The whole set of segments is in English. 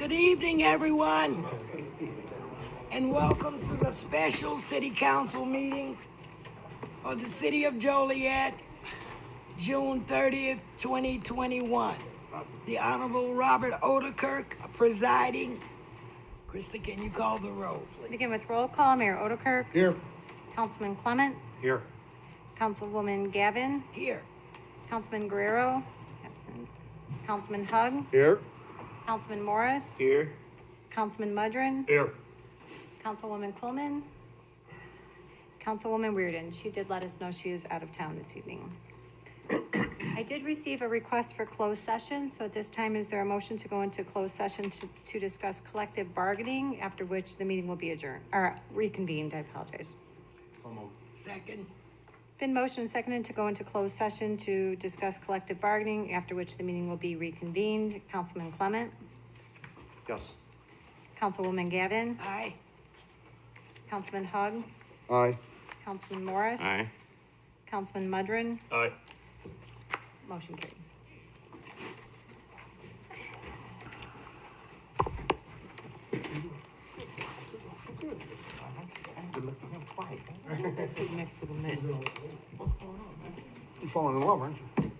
Good evening, everyone, and welcome to the special city council meeting of the city of Joliet, June 30th, 2021. The Honorable Robert Odekirk presiding. Krista, can you call the roll, please? Begin with roll call. Mayor Odekirk. Here. Councilman Clement. Here. Councilwoman Gavin. Here. Councilman Guerrero. Absent. Councilman Hug. Here. Councilman Morris. Here. Councilman Mudrin. Here. Councilwoman Quillman. Councilwoman Weirden. She did let us know she is out of town this evening. I did receive a request for closed session, so at this time, is there a motion to go into closed session to discuss collective bargaining, after which the meeting will be adjourned, or reconvened, I apologize. Second. Been motioned and seconded to go into closed session to discuss collective bargaining, after which the meeting will be reconvened. Councilman Clement. Yes. Councilwoman Gavin. Aye. Councilman Hug. Aye. Councilman Morris. Aye. Councilman Mudrin. Aye. Motion carried. Sit next to the man. You're falling in love, aren't you?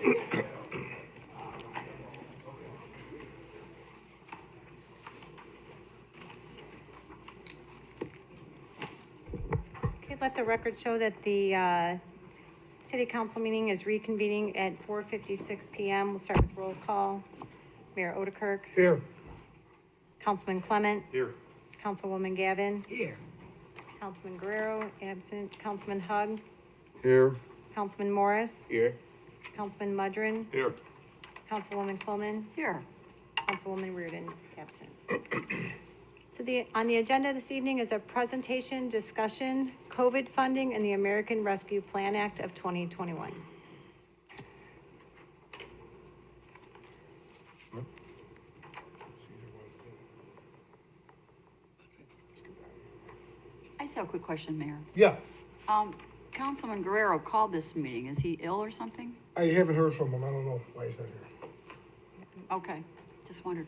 Okay, let the record show that the city council meeting is reconvening at 4:56 PM. We'll start with roll call. Mayor Odekirk, Here. Councilman Clement, Here. Councilwoman Gavin, Here. Councilman Guerrero, absent, Councilman Hug, Here. Councilman Morris, Here. Councilman Mudrin, Here. Councilwoman Coleman, Here. Councilwoman Reardon, absent. So on the agenda this evening is a presentation, discussion, COVID funding and the American Rescue Plan Act of 2021. I just have a quick question, Mayor. Yeah, Councilman Guerrero called this meeting. Is he ill or something? I haven't heard from him. I don't know why he's not here. Okay, just wondered.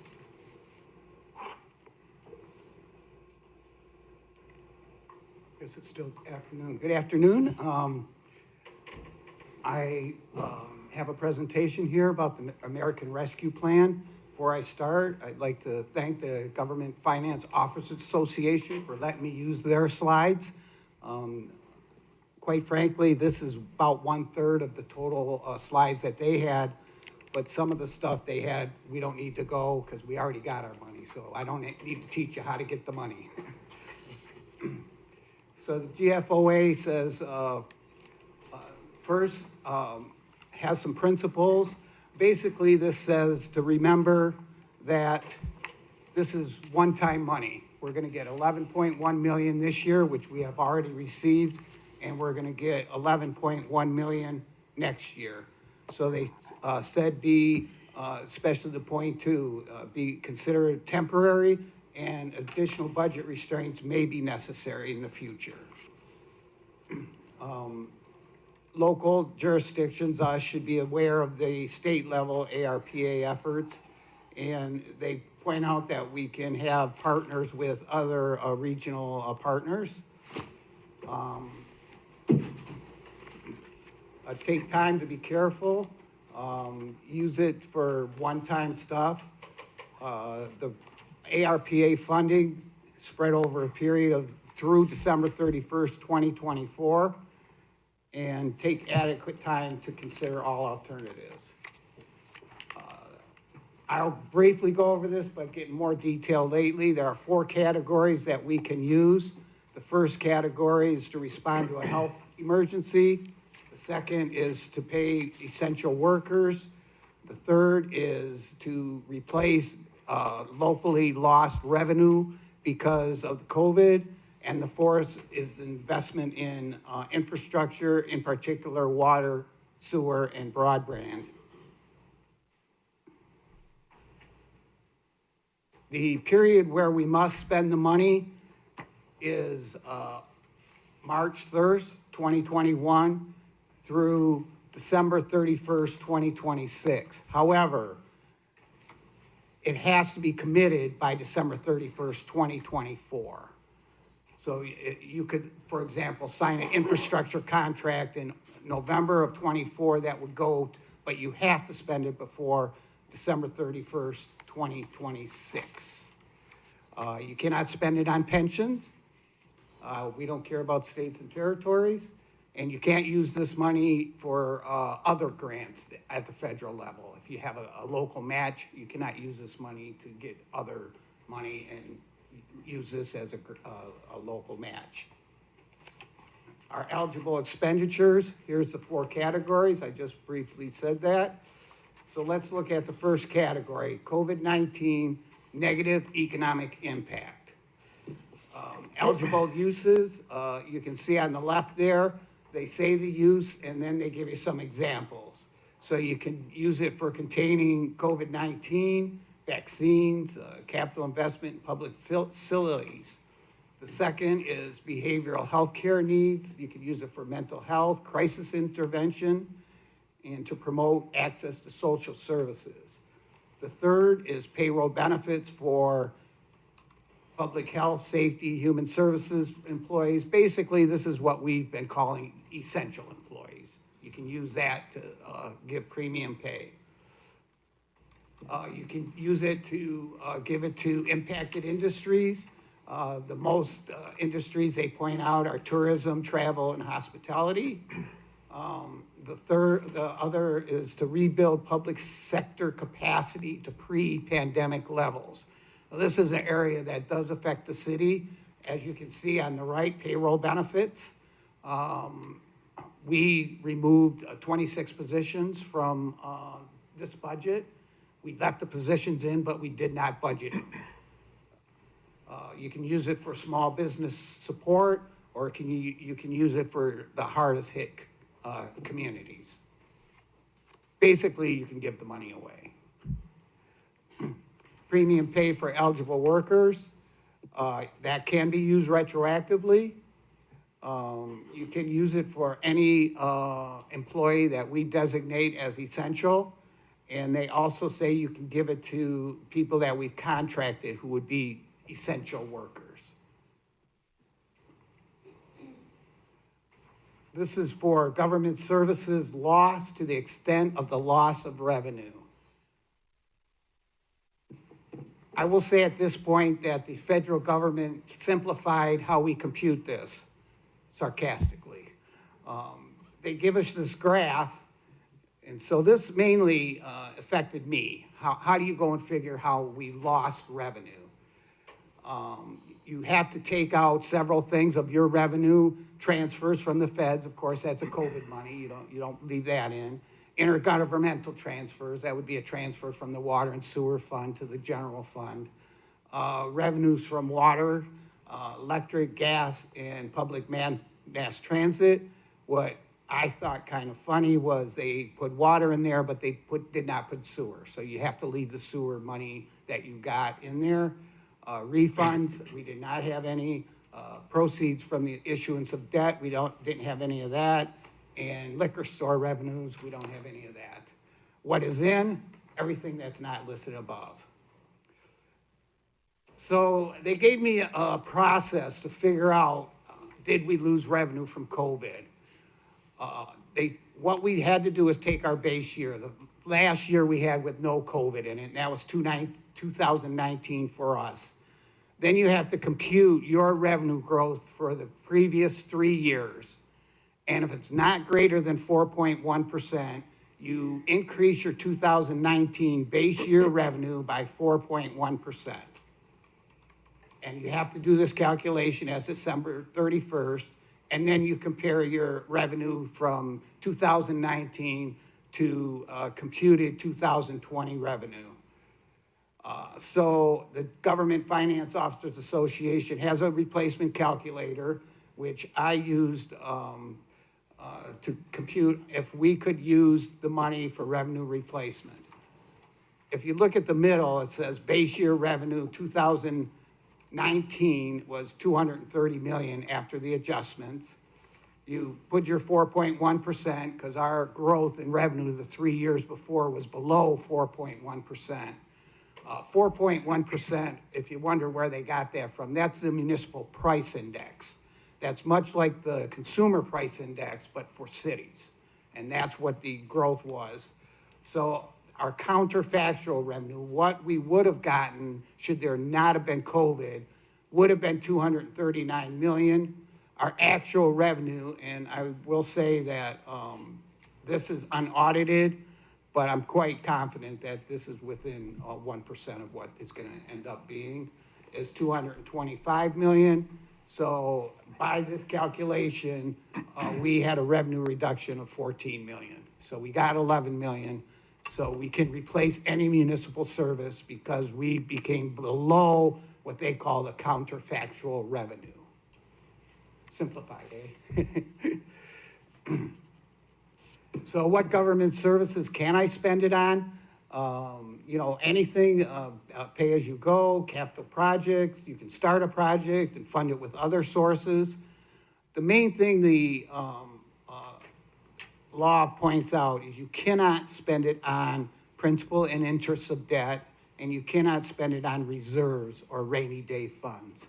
Guess it's still afternoon. Good afternoon. I have a presentation here about the American Rescue Plan. Before I start, I'd like to thank the Government Finance Officers Association for letting me use their slides. Quite frankly, this is about 1/3 of the total slides that they had, but some of the stuff they had, we don't need to go because we already got our money, so I don't need to teach you how to get the money. So the GFOA says, first, has some principles. Basically, this says to remember that this is one-time money. We're gonna get 11.1 million this year, which we have already received, and we're gonna get 11.1 million next year. So they said be, especially the point two, be considered temporary, and additional budget restraints may be necessary in the future. Local jurisdictions should be aware of the state level ARPA efforts, and they point out that we can have partners with other regional partners. Take time to be careful, use it for one-time stuff. The ARPA funding spread over a period of through December 31st, 2024, and take adequate time to consider all alternatives. I'll briefly go over this, but get more detail lately. There are 4 categories that we can use. The first category is to respond to a health emergency. The second is to pay essential workers. The third is to replace locally lost revenue because of COVID. And the fourth is investment in infrastructure, in particular water, sewer, and broadband. The period where we must spend the money is March 1st, 2021 through December 31st, 2026. However, it has to be committed by December 31st, 2024. So you could, for example, sign an infrastructure contract in November of 24 that would go, but you have to spend it before December 31st, 2026. You cannot spend it on pensions. We don't care about states and territories. And you can't use this money for other grants at the federal level. If you have a local match, you cannot use this money to get other money and use this as a local match. Our eligible expenditures, here's the 4 categories. I just briefly said that. So let's look at the first category, COVID-19 negative economic impact. Eligible uses, you can see on the left there, they say the use and then they give you some examples. So you can use it for containing COVID-19, vaccines, capital investment in public facilities. The second is behavioral health care needs. You can use it for mental health, crisis intervention, and to promote access to social services. The third is payroll benefits for public health, safety, human services employees. Basically, this is what we've been calling essential employees. You can use that to give premium pay. You can use it to give it to impacted industries. The most industries they point out are tourism, travel, and hospitality. The other is to rebuild public sector capacity to pre-pandemic levels. Now, this is an area that does affect the city. As you can see on the right, payroll benefits. We removed 26 positions from this budget. We left the positions in, but we did not budget it. You can use it for small business support, or you can use it for the hardest hit communities. Basically, you can give the money away. Premium pay for eligible workers, that can be used retroactively. You can use it for any employee that we designate as essential. And they also say you can give it to people that we've contracted who would be essential workers. This is for government services lost to the extent of the loss of revenue. I will say at this point that the federal government simplified how we compute this, sarcastically. They give us this graph, and so this mainly affected me. How do you go and figure how we lost revenue? You have to take out several things of your revenue, transfers from the feds, of course, that's a COVID money, you don't leave that in. Intergovernmental transfers, that would be a transfer from the water and sewer fund to the general fund. Revenues from water, electric, gas, and public mass transit. What I thought kind of funny was they put water in there, but they did not put sewer. So you have to leave the sewer money that you got in there. Refunds, we did not have any. Proceeds from the issuance of debt, we didn't have any of that. And liquor store revenues, we don't have any of that. What is in? Everything that's not listed above. So they gave me a process to figure out, did we lose revenue from COVID? What we had to do is take our base year. The last year we had with no COVID in it, and that was 2019 for us. Then you have to compute your revenue growth for the previous 3 years. And if it's not greater than 4.1%, you increase your 2019 base year revenue by 4.1%. And you have to do this calculation as December 31st, and then you compare your revenue from 2019 to computed 2020 revenue. So the Government Finance Officers Association has a replacement calculator, which I used to compute if we could use the money for revenue replacement. If you look at the middle, it says base year revenue 2019 was 230 million after the adjustments. You put your 4.1%, because our growth in revenue the 3 years before was below 4.1%. 4.1%, if you wonder where they got that from, that's the municipal price index. That's much like the consumer price index, but for cities. And that's what the growth was. So our counterfactual revenue, what we would have gotten should there not have been COVID, would have been 239 million. Our actual revenue, and I will say that this is unaudited, but I'm quite confident that this is within 1% of what it's gonna end up being, is 225 million. So by this calculation, we had a revenue reduction of 14 million. So we got 11 million. So we can replace any municipal service because we became below what they call the counterfactual revenue. Simplified, eh? So what government services can I spend it on? You know, anything, pay as you go, capital projects, you can start a project and fund it with other sources. The main thing the law points out is you cannot spend it on principal and interest of debt, and you cannot spend it on reserves or rainy day funds.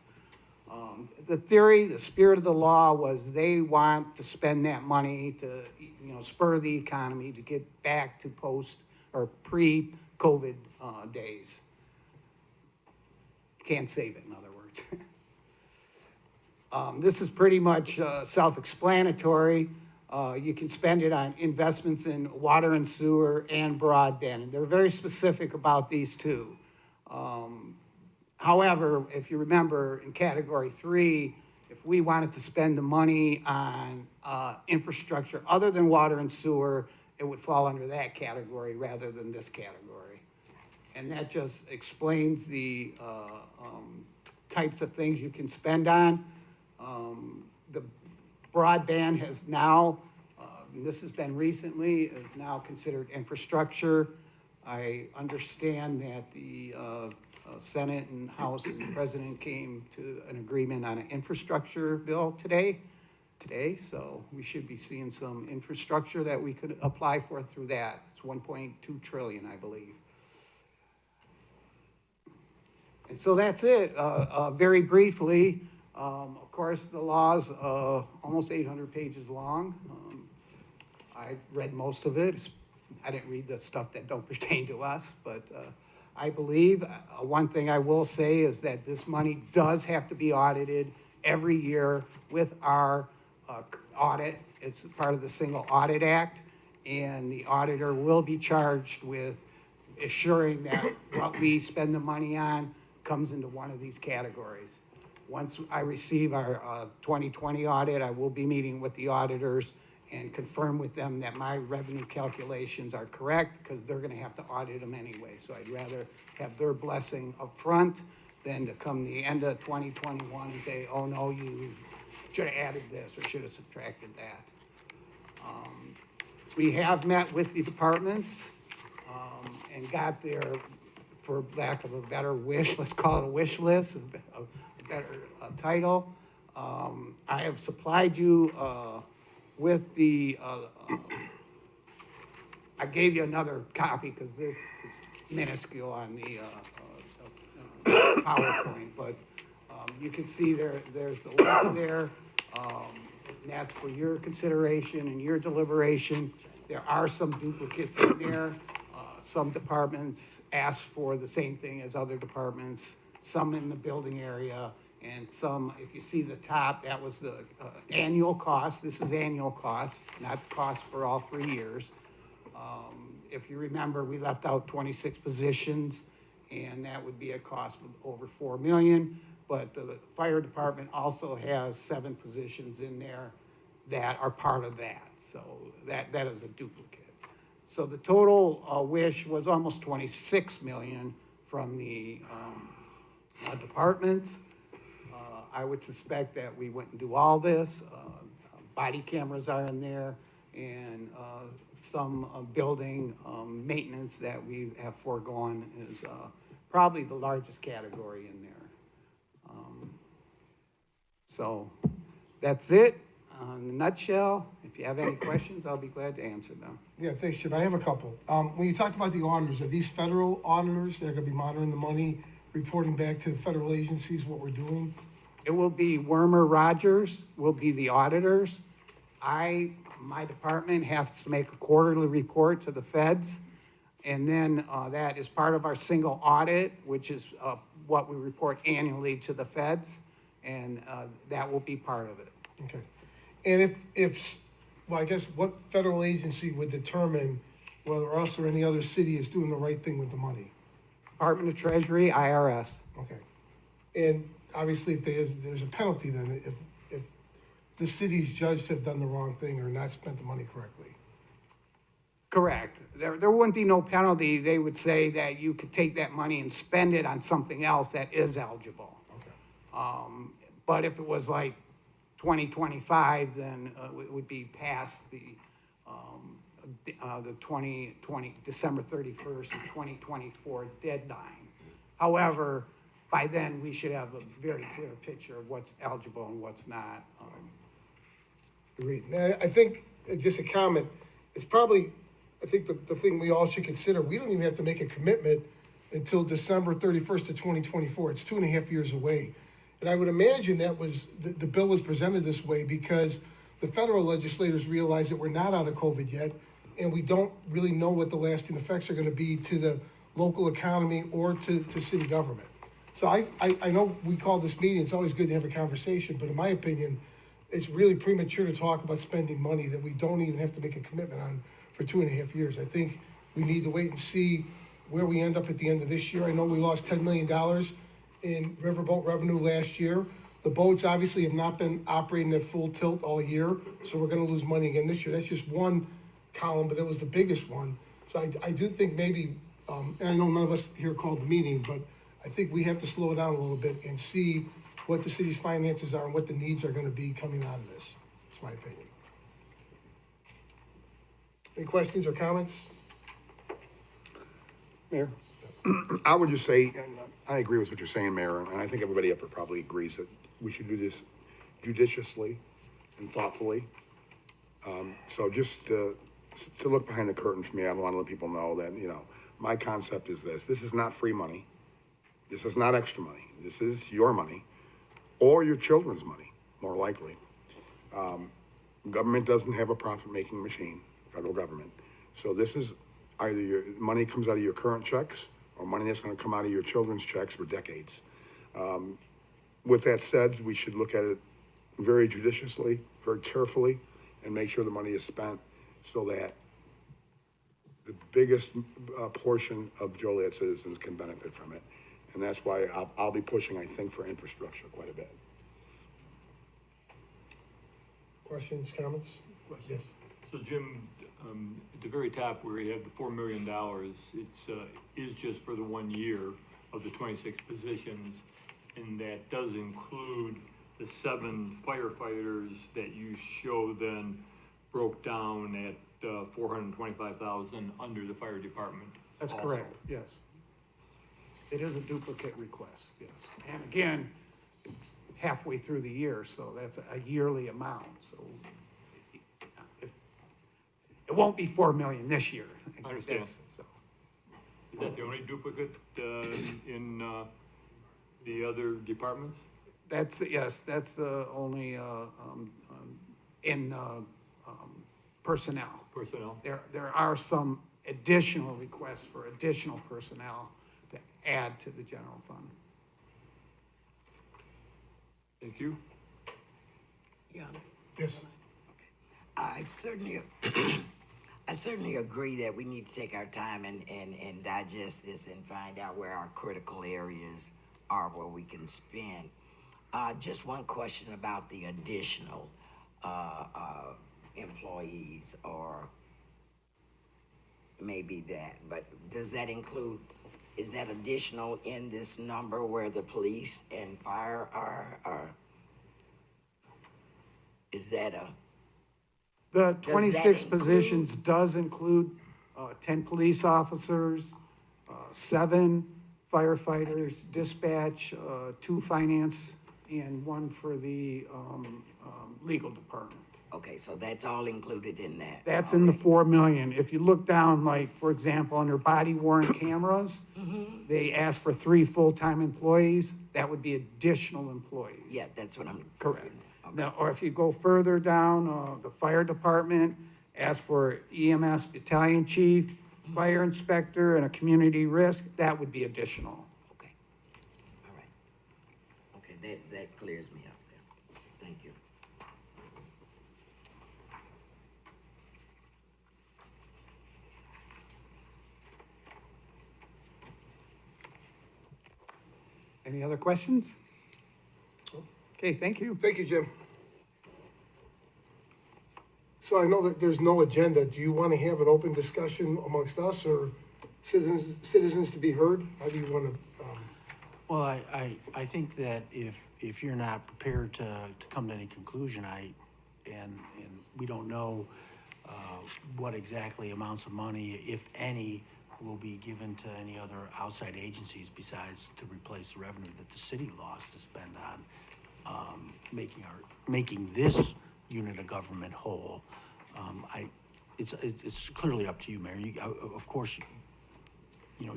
The theory, the spirit of the law was they want to spend that money to, spur the economy to get back to post or pre-COVID days. Can't save it, in other words. This is pretty much self-explanatory. You can spend it on investments in water and sewer and broadband. And they're very specific about these two. However, if you remember in category 3, if we wanted to spend the money on infrastructure other than water and sewer, it would fall under that category rather than this category. And that just explains the types of things you can spend on. The broadband has now, and this has been recently, is now considered infrastructure. I understand that the Senate and House and the President came to an agreement on an infrastructure bill today, so we should be seeing some infrastructure that we could apply for through that. It's 1.2 trillion, I believe. And so that's it. Very briefly, of course, the law's almost 800 pages long. I read most of it. I didn't read the stuff that don't pertain to us, but I believe one thing I will say is that this money does have to be audited every year with our audit. It's part of the Single Audit Act, and the auditor will be charged with assuring that what we spend the money on comes into one of these categories. Once I receive our 2020 audit, I will be meeting with the auditors and confirm with them that my revenue calculations are correct, because they're gonna have to audit them anyway. So I'd rather have their blessing up front than to come the end of 2021 and say, oh no, you should have added this or should have subtracted that. We have met with the departments and got their, for lack of a better wish, let's call it a wish list, a better title. I have supplied you with the, I gave you another copy because this is minuscule on the PowerPoint, but you can see there's a list there. And that's for your consideration and your deliberation. There are some duplicates in there. Some departments ask for the same thing as other departments, some in the building area, and some, if you see the top, that was the annual cost. This is annual cost, not the cost for all 3 years. If you remember, we left out 26 positions, and that would be a cost of over $4 million. But the fire department also has 7 positions in there that are part of that. So that is a duplicate. So the total wish was almost 26 million from the departments. I would suspect that we wouldn't do all this. Body cameras are in there, and some building maintenance that we have foregone is probably the largest category in there. So that's it in a nutshell. If you have any questions, I'll be glad to answer them. Yeah, thanks, Chip. I have a couple. When you talked about the auditors, are these federal auditors that are gonna be monitoring the money, reporting back to the federal agencies what we're doing? It will be Wormer Rogers will be the auditors. My department has to make a quarterly report to the feds. And then that is part of our single audit, which is what we report annually to the feds. And that will be part of it. Okay. And well, I guess what federal agency would determine whether us or any other city is doing the right thing with the money? Department of Treasury, IRS. Okay. And obviously, if there's a penalty then, if the city's judged to have done the wrong thing or not spent the money correctly. Correct. There wouldn't be no penalty. They would say that you could take that money and spend it on something else that is eligible. Okay. But if it was like 2025, then it would be past the 2020, December 31st of 2024 deadline. However, by then, we should have a very clear picture of what's eligible and what's not. Agreed. Now, I think, just a comment, it's probably, I think the thing we all should consider, we don't even have to make a commitment until December 31st of 2024. It's 2.5 years away. And I would imagine that was, the bill was presented this way because the federal legislators realize that we're not out of COVID yet, and we don't really know what the lasting effects are gonna be to the local economy or to city government. So I know we call this meeting, it's always good to have a conversation, but in my opinion, it's really premature to talk about spending money that we don't even have to make a commitment on for 2.5 years. I think we need to wait and see where we end up at the end of this year. I know we lost $10 million in riverboat revenue last year. The boats obviously have not been operating at full tilt all year, so we're gonna lose money again this year. That's just one column, but that was the biggest one. So I do think maybe, and I know none of us here called the meeting, but I think we have to slow it down a little bit and see what the city's finances are and what the needs are gonna be coming out of this. That's my opinion. Any questions or comments? Mayor, I would just say, and I agree with what you're saying, Mayor, and I think everybody up here probably agrees that we should do this judiciously and thoughtfully. So just to look behind the curtain for me, I want to let people know that, you know, my concept is this. This is not free money. This is not extra money. This is your money or your children's money, more likely. Government doesn't have a profit-making machine, federal government. So this is either your money comes out of your current checks or money that's going to come out of your children's checks for decades. With that said, we should look at it very judiciously, very carefully, and make sure the money is spent so that the biggest portion of Joliet citizens can benefit from it. And that's why I'll be pushing, I think, for infrastructure quite a bit. Questions, comments? Yes. So Jim, at the very top where you have the $4 million, is just for the 1 year of the 26 positions, and that does include the 7 firefighters that you show then broke down at $425,000 under the fire department. That's also. correct, yes. It is a duplicate request, yes. And again, it's halfway through the year, so that's a yearly amount, so it won't be 4 million this year. I understand. So, Is that the only duplicate in the other departments? yes, that's the only, in personnel. Personnel? There are some additional requests for additional personnel to add to the general fund. Thank you. Yeah. Yes. I certainly, I certainly agree that we need to take our time and digest this and find out where our critical areas are where we can spend. Just one question about the additional, employees or maybe that, but does that include, is that additional in this number where the police and fire are, or is that a? The that 26 include- positions does include 10 police officers, 7 firefighters, dispatch, 2 finance, and 1 for the legal department. Okay, so that's all included in that? That's in the 4 million. If you look down, like, for example, under body worn cameras, they asked for 3 full-time employees. That would be additional employees. Yeah, that's what I'm. Correct. Okay. Now, or if you go further down, the fire department asked for EMS battalion chief, fire inspector, and a community risk, that would be additional. Okay, all right. Okay, that clears me up there. Thank you. Any other questions? Okay, thank you. Thank you, Jim. So I know that there's no agenda. Do you want to have an open discussion amongst us or citizens to be heard? How do you want to, Well, I think that if you're not prepared to come to any conclusion, and we don't know what exactly amounts of money, if any, will be given to any other outside agencies besides to replace the revenue that the city lost to spend on making this unit of government whole. It's clearly up to you, Mayor. Of course, you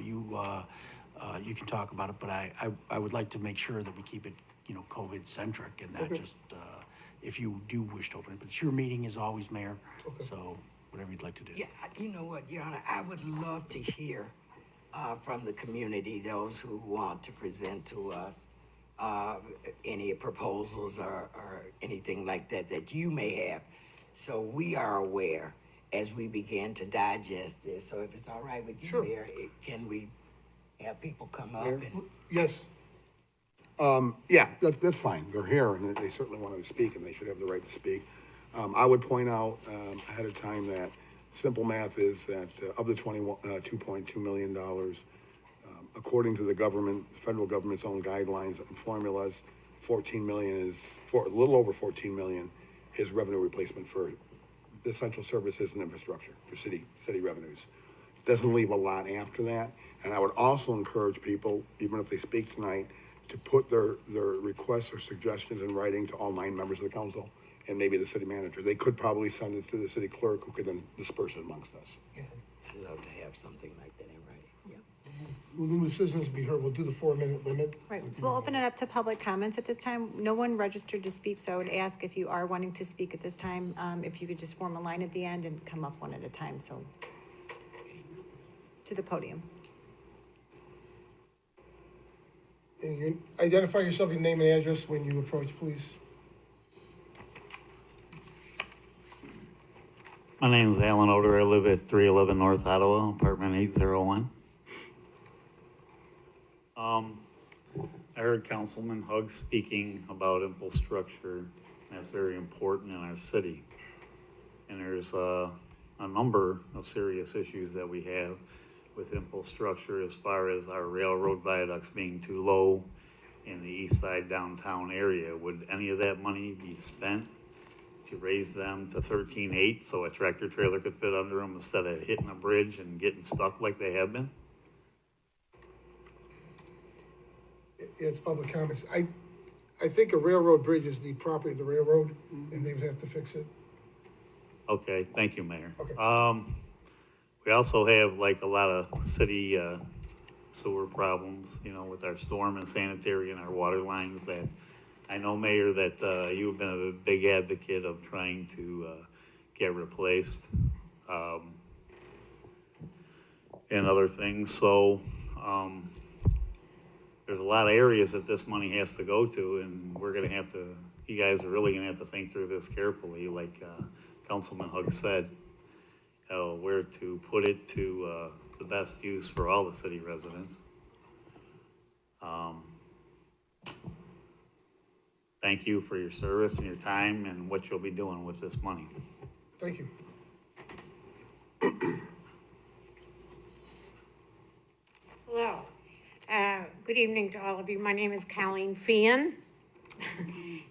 can talk about it, but I would like to make sure that we keep it you know, COVID-centric and not just, if you do wish to open it. But it's your meeting as always, Mayor, so whatever you'd like to do. Yeah, you know what, Your Honor, I would love to hear from the community, those who want to present to us any proposals or anything like that that you may have, so we are aware as we begin to digest this. So if it's all right with you, Sure. Mayor, can we have people come up Mayor? and? Yes, Yeah, that's fine. They're here and they certainly want to speak and they should have the right to speak. I would point out, ahead of time that simple math is that of the $2.2 million, according to the government, federal government's own guidelines and formulas, 14 million is, a little over 14 million is revenue replacement for essential services and infrastructure for city revenues. Doesn't leave a lot after that. And I would also encourage people, even if they speak tonight, to put their requests or suggestions in writing to all 9 members of the council and maybe the city manager. They could probably send it to the city clerk, who could then disperse it amongst us. I'd love to have something like that in writing, yeah. when the citizens be heard, we'll do the 4-minute limit. Right, so we'll open it up to public comments at this time. No one registered to speak, so I would ask if you are wanting to speak at this time, if you could just form a line at the end and come up one at a time, so. To the podium. And you identify yourself, your name and address when you approach, please. My name is Alan Oder. I live at 311 North Ottawa, apartment 801. I heard Councilman Hugg speaking about infrastructure, and that's very important in our city. And there's a number of serious issues that we have with infrastructure as far as our railroad viaducts being too low in the east side downtown area. Would any of that money be spent to raise them to 13.8 so a tractor trailer could fit under them instead of hitting a bridge and getting stuck like they have been? It's public comments. I think a railroad bridge is the property of the railroad, and they would have to fix it. Okay, thank you, Mayor. Okay. We also have like a lot of city sewer problems, you know, with our storm and sanitary and our water lines that I know, Mayor, that you've been a big advocate of trying to get replaced and other things. So there's a lot of areas that this money has to go to, and we're gonna have to, you guys are really gonna have to think through this carefully, like Councilman Hugg said, where to put it to the best use for all the city residents. Thank you for your service and your time and what you'll be doing with this money. Thank you. Hello. Good evening to all of you. My name is Colleen Fian,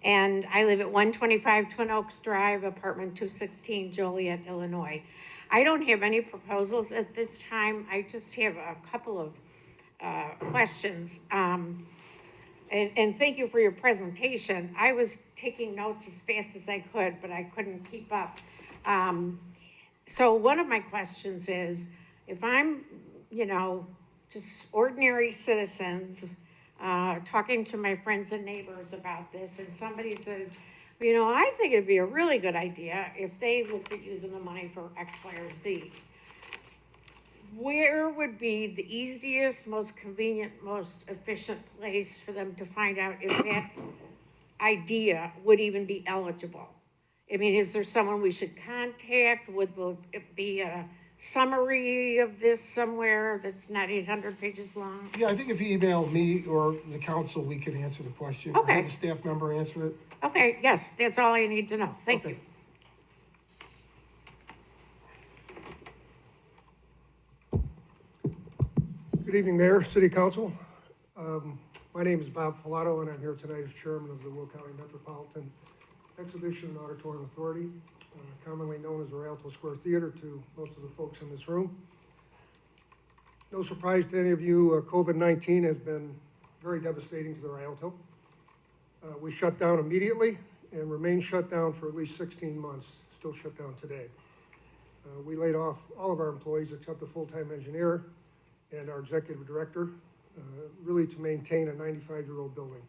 and I live at 125 Twin Oaks Drive, apartment 216, Joliet, Illinois. I don't have any proposals at this time. I just have a couple of questions. And thank you for your presentation. I was taking notes as fast as I could, but I couldn't keep up. So one of my questions is, if I'm, just ordinary citizens, talking to my friends and neighbors about this, and somebody says, I think it'd be a really good idea if they looked at using the money for X, Y, or Z. Where would be the easiest, most convenient, most efficient place for them to find out if that idea would even be eligible? I mean, is there someone we should contact? Would it be a summary of this somewhere that's not 800 pages long? Yeah, I think if you email me or the council, we can answer the question. Or Okay. have a staff member answer it. Okay, yes, that's all I need to know. Thank Okay. you. Good evening, Mayor, City Council. My name is Bob Filato, and I'm here tonight as Chairman of the Will County Metropolitan Exhibition and Auditorium Authority, commonly known as the Rialto Square Theater to most of the folks in this room. No surprise to any of you, COVID-19 has been very devastating to the Rialto. We shut down immediately and remained shut down for at least 16 months, still shut down today. We laid off all of our employees except the full-time engineer and our executive director, really to maintain a 95-year-old building.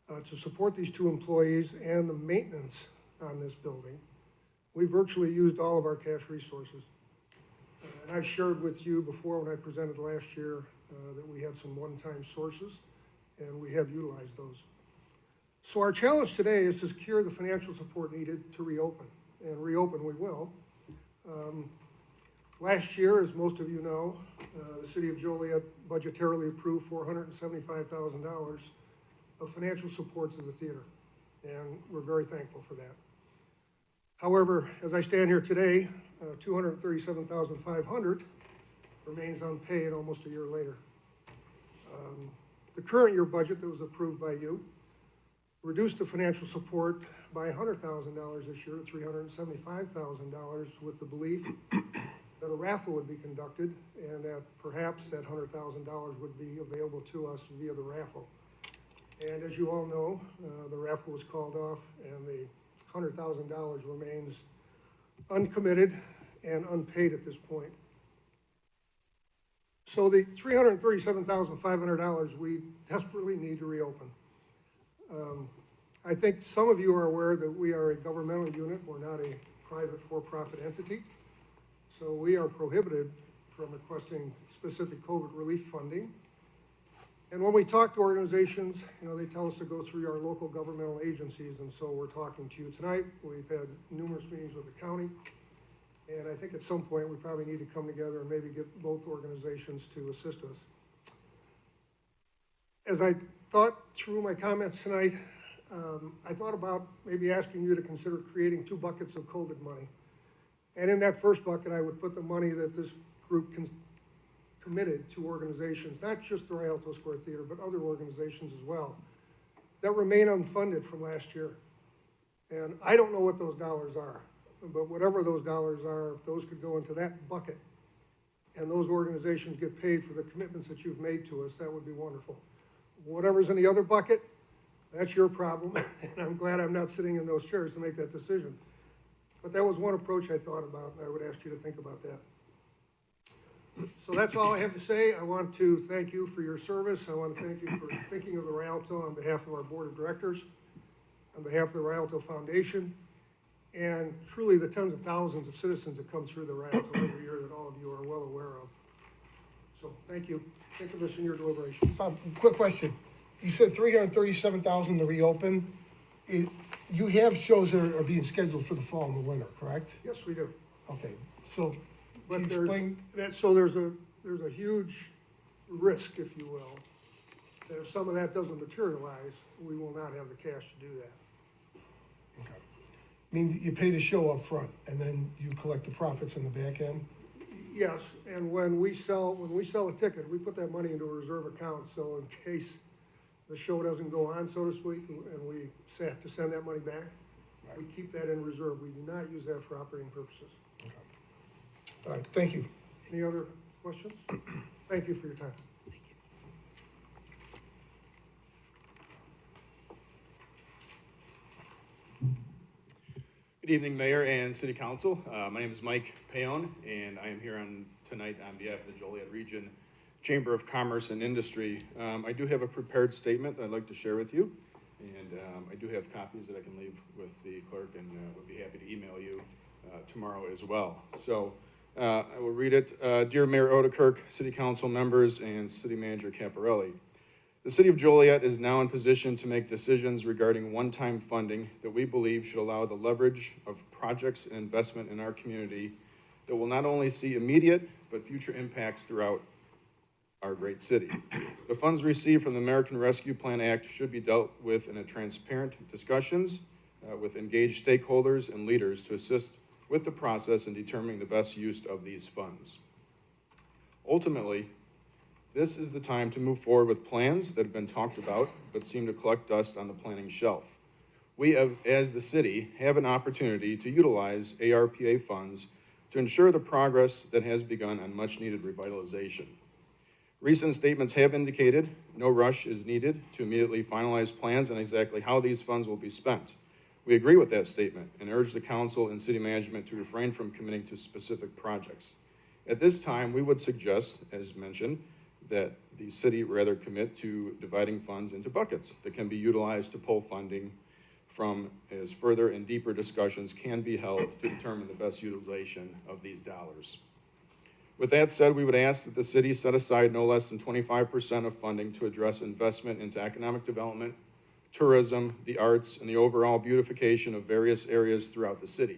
to support these two employees and the maintenance on this building, we virtually used all of our cash resources. And I've shared with you before when I presented last year that we had some one-time sources, and we have utilized those. So our challenge today is to secure the financial support needed to reopen, and reopen we will. Last year, as most of you know, the city of Joliet budgetarily approved $475,000 of financial support to the theater, and we're very thankful for that. However, as I stand here today, $237,500 remains unpaid almost a year later. The current year budget that was approved by you reduced the financial support by $100,000 this year to $375,000 with the belief that a raffle would be conducted and that perhaps that $100,000 would be available to us via the raffle. And as you all know, the raffle was called off and the $100,000 remains uncommitted and unpaid at this point. So the $337,500 we desperately need to reopen. I think some of you are aware that we are a governmental unit. We're not a private for-profit entity. So we are prohibited from requesting specific COVID relief funding. And when we talk to organizations, you know, they tell us to go through our local governmental agencies, and so we're talking to you tonight. We've had numerous meetings with the county, and I think at some point we probably need to come together and maybe get both organizations to assist us. As I thought through my comments tonight, I thought about maybe asking you to consider creating two buckets of COVID money. And in that first bucket, I would put the money that this group committed to organizations, not just the Rialto Square Theater, but other organizations as well, that remain unfunded from last year. And I don't know what those dollars are, but whatever those dollars are, if those could go into that bucket and those organizations get paid for the commitments that you've made to us, that would be wonderful. Whatever's in the other bucket, that's your problem, and I'm glad I'm not sitting in those chairs to make that decision. But that was one approach I thought about, and I would ask you to think about that. So that's all I have to say. I want to thank you for your service. I want to thank you for thinking of the Rialto on behalf of our board of directors, on behalf of the Rialto Foundation, and truly the tens of thousands of citizens that come through the Rialto every year that all of you are well aware of. So thank you. Think of this in your deliberations. Quick question. You said $337,000 to reopen. You have shows that are being scheduled for the fall and the winter, correct? Yes, we do. Okay, so But can you explain? there's a huge risk, if you will, that if some of that doesn't materialize, we will not have the cash to do that. Okay. I mean, you pay the show up front and then you collect the profits in the back end? Yes, and when we sell a ticket, we put that money into a reserve account, so in case the show doesn't go on, so to speak, and we have to send that money back, we keep that in reserve. We do not use that for operating purposes. Okay. All right, thank you. Any other questions? Thank you for your time. Good evening, Mayor and City Council. My name is Mike Payon, and I am here tonight on behalf of the Joliet Region Chamber of Commerce and Industry. I do have a prepared statement I'd like to share with you, and I do have copies that I can leave with the clerk, and would be happy to email you tomorrow as well. So I will read it. Dear Mayor Odekirk, City Council members, and City Manager Caparelli, the City of Joliet is now in position to make decisions regarding one-time funding that we believe should allow the leverage of projects and investment in our community that will not only see immediate but future impacts throughout our great city. The funds received from the American Rescue Plan Act should be dealt with in a transparent discussions with engaged stakeholders and leaders to assist with the process in determining the best use of these funds. Ultimately, this is the time to move forward with plans that have been talked about but seem to collect dust on the planning shelf. We have, as the city, have an opportunity to utilize ARPA funds to ensure the progress that has begun on much-needed revitalization. Recent statements have indicated no rush is needed to immediately finalize plans on exactly how these funds will be spent. We agree with that statement and urge the council and city management to refrain from committing to specific projects. At this time, we would suggest, as mentioned, that the city rather commit to dividing funds into buckets that can be utilized to pull funding from, as further and deeper discussions can be held to determine the best utilization of these dollars. With that said, we would ask that the city set aside no less than 25% of funding to address investment into economic development, tourism, the arts, and the overall beautification of various areas throughout the city.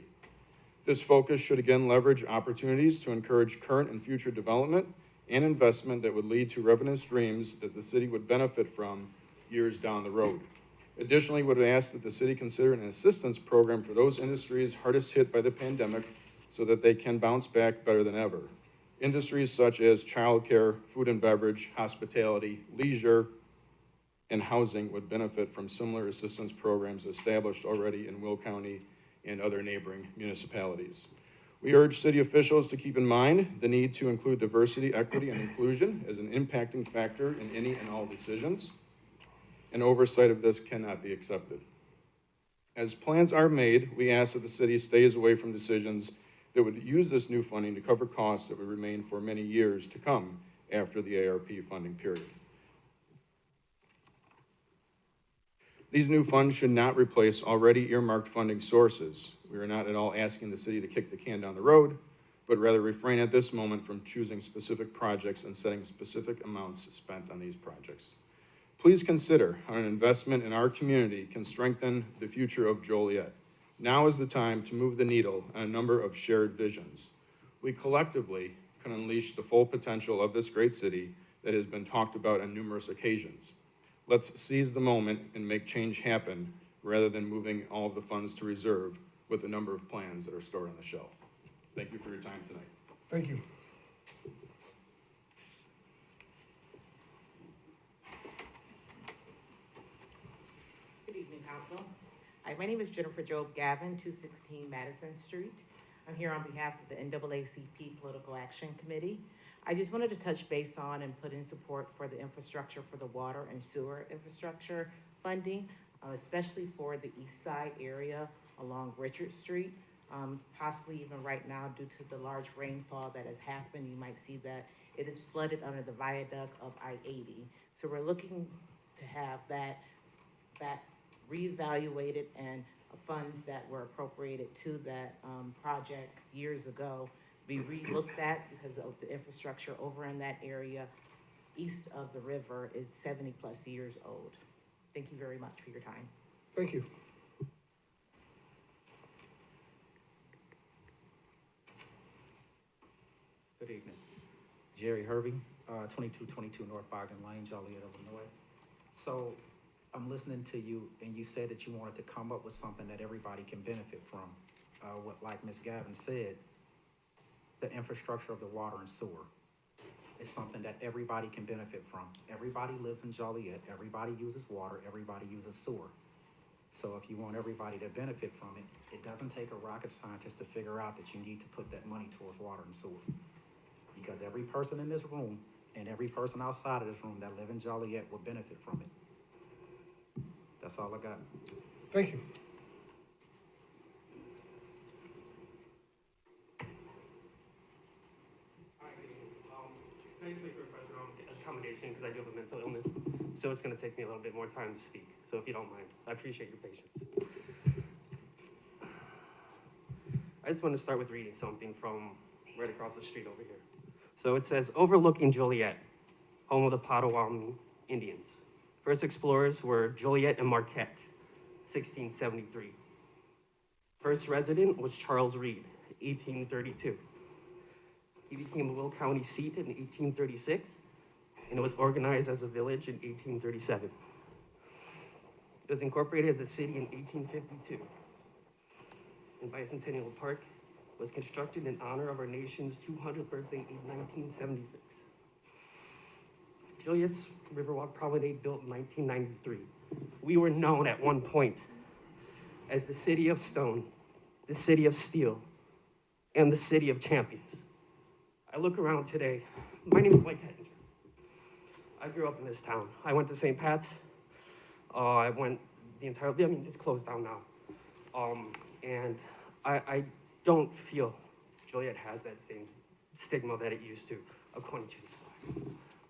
This focus should again leverage opportunities to encourage current and future development and investment that would lead to revenue streams that the city would benefit from years down the road. Additionally, we would ask that the city consider an assistance program for those industries hardest hit by the pandemic so that they can bounce back better than ever. Industries such as childcare, food and beverage, hospitality, leisure, and housing would benefit from similar assistance programs established already in Will County and other neighboring municipalities. We urge city officials to keep in mind the need to include diversity, equity, and inclusion as an impacting factor in any and all decisions, and oversight of this cannot be accepted. As plans are made, we ask that the city stays away from decisions that would use this new funding to cover costs that would remain for many years to come after the ARP funding period. These new funds should not replace already earmarked funding sources. We are not at all asking the city to kick the can down the road, but rather refrain at this moment from choosing specific projects and setting specific amounts spent on these projects. Please consider how an investment in our community can strengthen the future of Joliet. Now is the time to move the needle on a number of shared visions. We collectively can unleash the full potential of this great city that has been talked about on numerous occasions. Let's seize the moment and make change happen rather than moving all of the funds to reserve with a number of plans that are stored on the shelf. Thank you for your time tonight. Thank you. Good evening, Council. Hi, my name is Jennifer Job Gavin, 216 Madison Street. I'm here on behalf of the NAACP Political Action Committee. I just wanted to touch base on and put in support for the infrastructure for the water and sewer infrastructure funding, especially for the east side area along Richard Street. Possibly even right now due to the large rainfall that has happened, you might see that it is flooded under the viaduct of I-80. So we're looking to have that reevaluated and funds that were appropriated to that project years ago be re-looked at because of the infrastructure over in that area east of the river is 70 plus years old. Thank you very much for your time. Thank you. Good evening. Jerry Hervey, 2222 North Bargain Lane, Joliet, Illinois. So I'm listening to you and you said that you wanted to come up with something that everybody can benefit from. Like Ms. Gavin said, the infrastructure of the water and sewer is something that everybody can benefit from. Everybody lives in Joliet, everybody uses water, everybody uses sewer. So if you want everybody to benefit from it, it doesn't take a rocket scientist to figure out that you need to put that money towards water and sewer. Because every person in this room and every person outside of this room that live in Joliet will benefit from it. That's all I got. Thank you. I usually request accommodation because I do have a mental illness, so it's going to take me a little bit more time to speak. So if you don't mind, I appreciate your patience. I just want to start with reading something from right across the street over here. So it says, overlooking Joliet, home of the Potawatomi Indians. First explorers were Joliet and Marquette, 1673. First resident was Charles Reed, 1832. He became a Will County seat in 1836, and it was organized as a village in 1837. It was incorporated as a city in 1852. And Bicentennial Park was constructed in honor of our nation's 200th birthday in 1976. Joliet's Riverwalk Promenade built in 1993. We were known at one point as the City of Stone, the City of Steel, and the City of Champions. I look around today, my name is Mike Hettinger. I grew up in this town. I went to St. Pat's. I went the entire, I mean, it's closed down now. And I don't feel Joliet has that same stigma that it used to, according to this guy.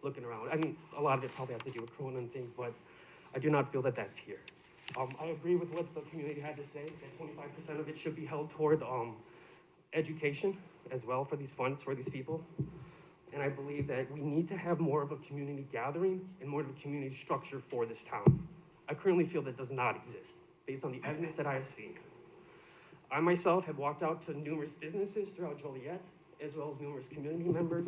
looking around. I mean, a lot of it probably has to do with Corona and things, but I do not feel that that's here. I agree with what the community had to say, that 25% of it should be held toward education as well for these funds, for these people. And I believe that we need to have more of a community gathering and more of a community structure for this town. I currently feel that does not exist, based on the evidence that I have seen. I myself have walked out to numerous businesses throughout Joliet, as well as numerous community members,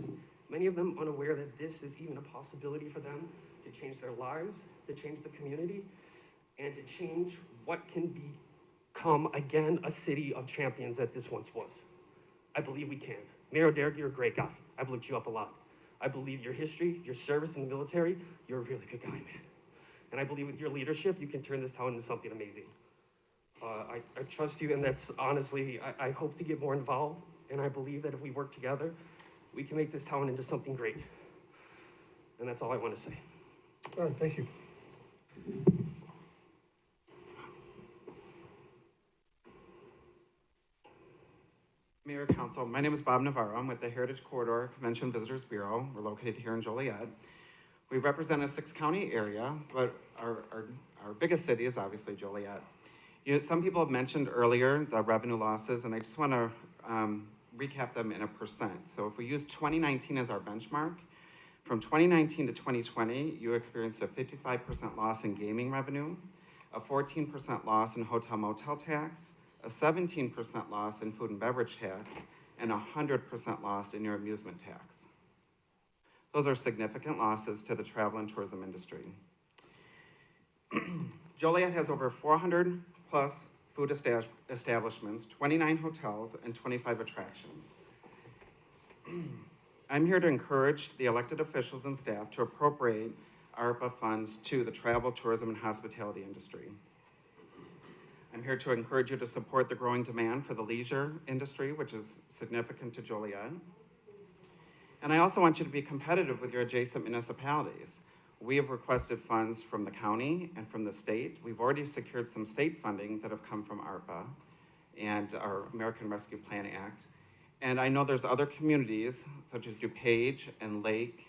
many of them unaware that this is even a possibility for them to change their lives, to change the community, and to change what can become, again, a city of champions that this once was. I believe we can. Mayor Derrick, you're a great guy. I've looked you up a lot. I believe your history, your service in the military, you're a really good guy, man. And I believe with your leadership, you can turn this town into something amazing. I trust you, and that's honestly, I hope to get more involved, and I believe that if we work together, we can make this town into something great. And that's all I want to say. All right, thank you. Mayor, Council, my name is Bob Navarro. I'm with the Heritage Corridor Convention Visitors Bureau. We're located here in Joliet. We represent a 6-county area, but our biggest city is obviously Joliet. Some people have mentioned earlier the revenue losses, and I just want to recap them in a percent. So if we use 2019 as our benchmark, from 2019 to 2020, you experienced a 55% loss in gaming revenue, a 14% loss in hotel motel tax, a 17% loss in food and beverage tax, and a 100% loss in your amusement tax. Those are significant losses to the travel and tourism industry. Joliet has over 400 plus food establishments, 29 hotels, and 25 attractions. I'm here to encourage the elected officials and staff to appropriate ARPA funds to the travel, tourism, and hospitality industry. I'm here to encourage you to support the growing demand for the leisure industry, which is significant to Joliet. And I also want you to be competitive with your adjacent municipalities. We have requested funds from the county and from the state. We've already secured some state funding that have come from ARPA and our American Rescue Plan Act. And I know there's other communities, such as DuPage and Lake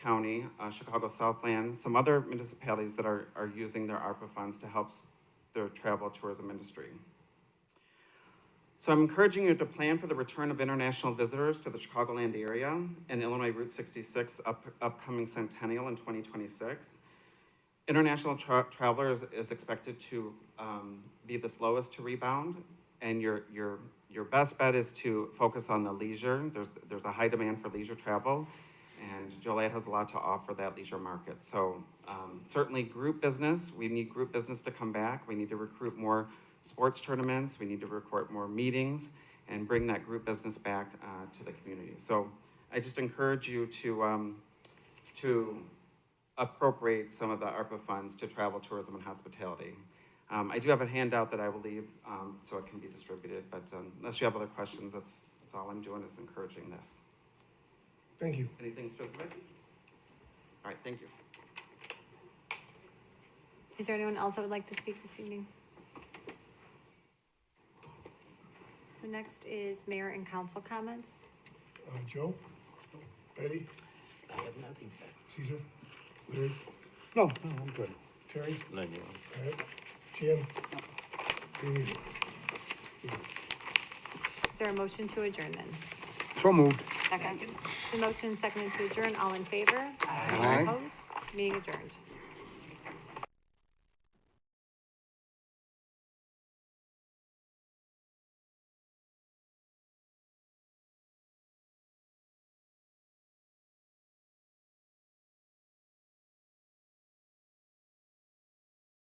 County, Chicago Southland, some other municipalities that are using their ARPA funds to help their travel tourism industry. So I'm encouraging you to plan for the return of international visitors to the Chicagoland area and Illinois Route 66 upcoming centennial in 2026. International travelers is expected to be the slowest to rebound, and your best bet is to focus on the leisure. There's a high demand for leisure travel, and Joliet has a lot to offer that leisure market. So certainly group business, we need group business to come back. We need to recruit more sports tournaments. We need to record more meetings and bring that group business back to the community. So I just encourage you to appropriate some of the ARPA funds to travel, tourism, and hospitality. I do have a handout that I will leave so it can be distributed, but unless you have other questions, that's all I'm doing is encouraging this. Thank you. Anything specific? All right, thank you. Is there anyone else that would like to speak this evening? The next is mayor and council comments. Joe? Betty? I have nothing, sir. Caesar? Larry? No, I'm good. Terry? Thank you. All right. Jim? Dave? Is there a motion to adjourn then? So moved. Second. The motion seconded to adjourn, all in favor? Aye. Opposed? Meeting adjourned.